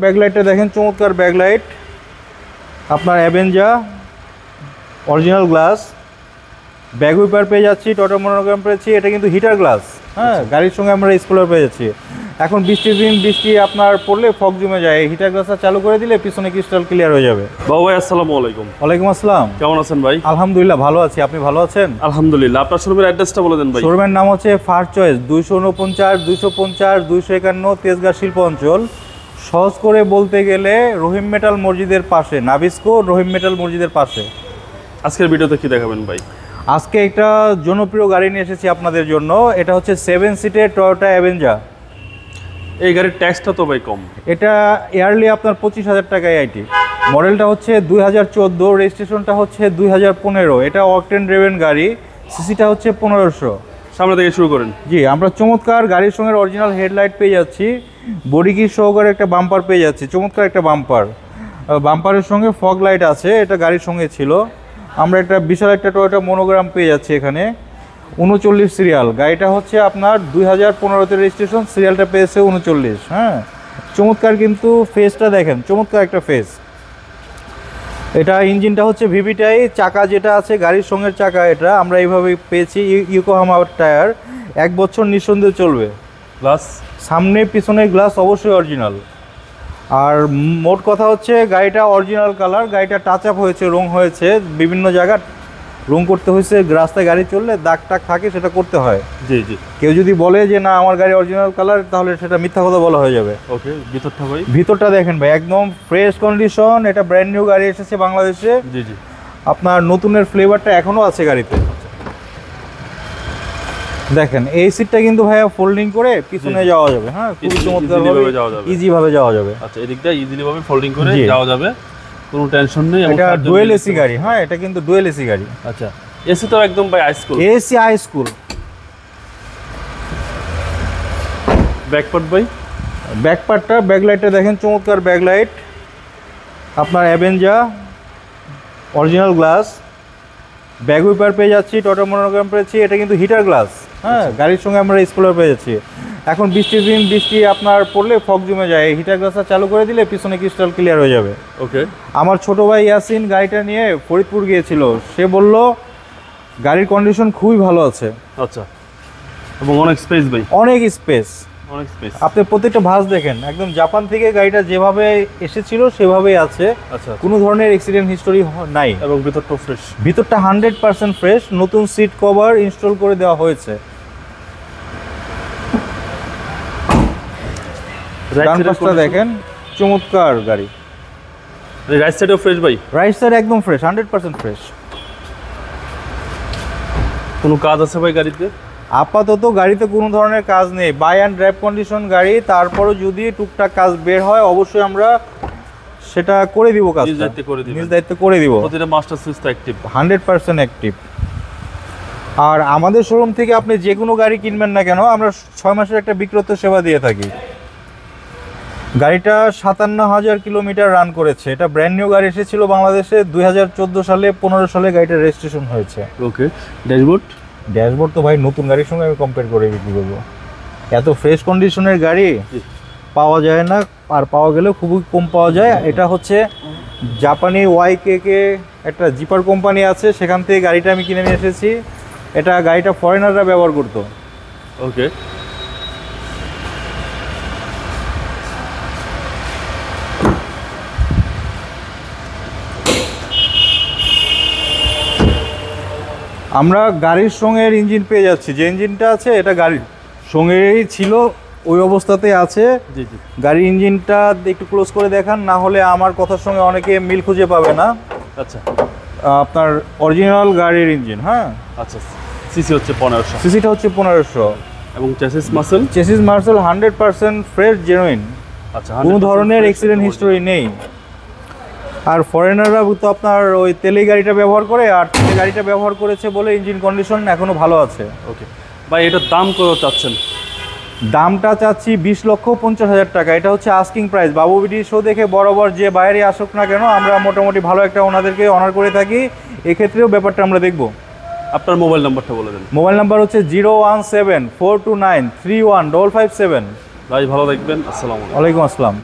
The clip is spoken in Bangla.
ব্যাকলাইটটা দেখেন, চমৎকার ব্যাকলাইট, আপনার Avenger original glass, back wiper পেয়ে যাচ্ছি, টটা মনোগ্রাম পেয়েছি। এটা কিন্তু হিটার গ্লাস, হ্যাঁ, গাড়ির সঙ্গে আমরা স্পয়লার পেয়ে যাচ্ছি। এখন বৃষ্টির দিন, বৃষ্টি আপনার পড়লে ফগ জমে যায়, হিটার গ্লাসটা চালু করে দিলে পিছনে ক্রিস্টাল ক্লিয়ার হয়ে যাবে। বাবু ভাই আসসালামু আলাইকুম। ওয়ালাইকুম আসসালাম। কেমন আছেন ভাই? আলহামদুলিল্লাহ ভালো আছি, আপনি ভালো আছেন? আলহামদুলিল্লাহ। আপনার শোরুমের অ্যাড্রেসটা বলে দেন ভাই। শোরুমের নাম হচ্ছে ফার্স্ট চয়েস, 249, 250, 251 তেজগাঁ শিল্প অঞ্চল। সহজ করে বলতে গেলে রহিম মেটাল মসজিদের পাশে, নাবিস্কো রহিম মেটাল মসজিদের পাশে। আজকের ভিডিওতে কি দেখাবেন ভাই? আজকে একটা জনপ্রিয় গাড়ি নিয়ে এসেছি আপনাদের জন্য। এটা হচ্ছে 7 সিটের টয়োটা অ্যাভেঞ্জা। এই গাড়ির ট্যাক্সটা তো ভাই কম। এটা ইয়ারলি আপনার 25,000 টাকায় আইটি। মডেলটা হচ্ছে 2014, রেজিস্ট্রেশনটা হচ্ছে 2015। এটা অকটেন ড্রিভেন গাড়ি, সিসিটা হচ্ছে 1500। সামনে থেকে শুরু করেন। জি, আমরা চমৎকার গাড়ির সঙ্গে অরিজিনাল হেডলাইট পেয়ে যাচ্ছি, বডি কিট সহকারে একটা বাম্পার পেয়ে যাচ্ছি, চমৎকার একটা বাম্পার। বাম্পারের সঙ্গে ফগ লাইট আছে, এটা গাড়ির সঙ্গে ছিল। আমরা একটা বিশাল একটা টয়োটা মনোগ্রাম পেয়ে যাচ্ছি এখানে, 39 সিরিয়াল। গাড়িটা হচ্ছে আপনার 2015-তে রেজিস্ট্রেশন, সিরিয়ালটা পেয়েছে 39। হ্যাঁ, চমৎকার, কিন্তু ফেসটা দেখেন, চমৎকার একটা ফেস। এটা ইঞ্জিনটা হচ্ছে ভিভিটাই, চাকা যেটা আছে গাড়ির সঙ্গে চাকা, এটা আমরা এইভাবে পেয়েছি। ইয়োকোহামা টায়ার, 1 বছর নিঃসন্দেহে চলবে। গ্লাস সামনে পিছনে গ্লাস অবশ্যই অরিজিনাল। আর মোট কথা হচ্ছে গাড়িটা অরিজিনাল কালার, গাড়িটা টাচ আপ হয়েছে, রং হয়েছে, বিভিন্ন জায়গা রং করতে হয়েছে। রাস্তায় গাড়ি চললে দাগ টাগ থাকে, সেটা করতে হয়। জি জি। কেউ যদি বলে যে না আমার গাড়ি অরিজিনাল কালার, তাহলে সেটা মিথ্যা কথা বলা হয়ে যাবে। ওকে, ভিতরটা ভাই? ভিতরটা দেখেন ভাই, একদম ফ্রেশ কন্ডিশন। এটা ব্র্যান্ড নিউ গাড়ি এসেছে বাংলাদেশে। জি জি। আপনার নতুনের ফ্লেভারটা এখনও আছে গাড়িতে। দেখেন এই সিটটা কিন্তু ভাইয়া ফোল্ডিং করে পিছনে যাওয়া যাবে। হ্যাঁ, খুব চমৎকারভাবে ইজিভাবে যাওয়া যাবে। আচ্ছা, এদিকটা ইজিলি ভাবে ফোল্ডিং করে যাওয়া যাবে, কোনো টেনশন নেই। এটা ডুয়েল এসি গাড়ি। হ্যাঁ, এটা কিন্তু ডুয়েল এসি গাড়ি। আচ্ছা, এসি তো একদম ভাই high school. AC high school. Back part ভাই? ব্যাকপার্টটা, ব্যাকলাইটটা দেখেন, চমৎকার ব্যাকলাইট, আপনার Avenger original glass, back wiper পেয়ে যাচ্ছি, টটা মনোগ্রাম পেয়েছি। এটা কিন্তু হিটার গ্লাস, হ্যাঁ, গাড়ির সঙ্গে আমরা স্পয়লার পেয়ে যাচ্ছি। এখন বৃষ্টির দিন, বৃষ্টি আপনার পড়লে ফগ জমে যায়, হিটার গ্লাসটা চালু করে দিলে পিছনে ক্রিস্টাল ক্লিয়ার হয়ে যাবে। ওকে। আমার ছোট ভাই ইয়াসিন গাড়িটা নিয়ে ফরিদপুর গিয়েছিল, সে বলল গাড়ির কন্ডিশন খুবই ভালো আছে। আচ্ছা, এবং অনেক স্পেস ভাই? অনেক স্পেস, অনেক স্পেস। আপনি প্রত্যেকটা ভাঁজ দেখেন, একদম জাপান থেকে গাড়িটা যেভাবে এসেছিল সেভাবেই আছে। আচ্ছা, কোনো ধরনের অ্যাক্সিডেন্ট হিস্টোরি নাই। এবং ভিতরটা ফ্রেশ? ভিতরটা 100% ফ্রেশ, নতুন সিট কভার ইনস্টল করে দেওয়া হয়েছে। ডান পাশটা দেখেন, চমৎকার গাড়ি। রাইট সাইডও ফ্রেশ ভাই? রাইট সাইড একদম ফ্রেশ, 100% ফ্রেশ। কোনো কাজ আছে ভাই গাড়িতে? আপাতত গাড়িতে কোনো ধরনের কাজ নেই, বাই অ্যান্ড ড্রাইভ কন্ডিশন গাড়ি। তারপরও যদি টুকটাক কাজ বের হয় অবশ্যই আমরা সেটা করে দিব, কাজ নিজ দায়িত্বে করে দিব। প্রতিটা মাস্টার সুইচ তো অ্যাক্টিভ? 100% অ্যাক্টিভ। আর আমাদের শোরুম থেকে আপনি যে কোনো গাড়ি কিনবেন না কেন, আমরা 6 মাসের একটা বিক্রত সেবা দিয়ে থাকি। গাড়িটা 57,000 কিলোমিটার রান করেছে। এটা ব্র্যান্ড নিউ গাড়ি এসেছিল বাংলাদেশে 2014 সালে, 15 সালে গাড়িটা রেজিস্ট্রেশন হয়েছে। ওকে। ড্যাশবোর্ড? ড্যাশবোর্ড তো ভাই নতুন গাড়ির সঙ্গে আমি কম্পেয়ার করে বিক্রি করবো। এত ফ্রেশ কন্ডিশনের গাড়ি পাওয়া যায় না, আর পাওয়া গেলেও খুবই কম পাওয়া যায়। এটা হচ্ছে জাপানি ওয়াইকে একটা জিপার কোম্পানি আছে, সেখান থেকে গাড়িটা আমি কিনে নিয়ে এসেছি। এটা গাড়িটা ফরেনাররা ব্যবহার করতো। ওকে। আমরা গাড়ির সঙ্গে ইঞ্জিন পেয়ে যাচ্ছি, যে ইঞ্জিনটা আছে এটা গাড়ির সঙ্গেই ছিল, ওই অবস্থাতেই আছে। জি জি। গাড়ির ইঞ্জিনটা একটু ক্লোজ করে দেখান, না হলে আমার কথার সঙ্গে অনেকে মিল খুঁজে পাবে না। আচ্ছা, আপনার অরিজিনাল গাড়ির ইঞ্জিন। হ্যাঁ, আচ্ছা। সিসি হচ্ছে 1500? সিসিটা হচ্ছে 1500। এবং chassis muscle? Chassis Marcel 100% fresh genuine. আচ্ছা, কোনো ধরনের অ্যাক্সিডেন্ট হিস্টোরি নেই। আর ফরেনাররা তো আপনার ওই তেলেই গাড়িটা ব্যবহার করে, আর তেলে গাড়িটা ব্যবহার করেছে বলে ইঞ্জিন কন্ডিশন এখনও ভালো আছে। ওকে ভাই, এটার দাম কত চাচ্ছেন? দামটা চাচ্ছি 20,50,000 টাকা। এটা হচ্ছে আস্কিং প্রাইস। বাবু বিডি শো দেখে বরাবর যে বাইরে আসুক না কেন, আমরা মোটামুটি ভালো একটা ওনাদেরকে অনার করে থাকি। এক্ষেত্রেও ব্যাপারটা আমরা দেখব। আপনার মোবাইল নাম্বারটা বলে দেন। মোবাইল নাম্বার হচ্ছে 01742931557। ভাই ভালো থাকবেন, আসসালামু আলাইকুম। ওয়ালাইকুম আসসালাম।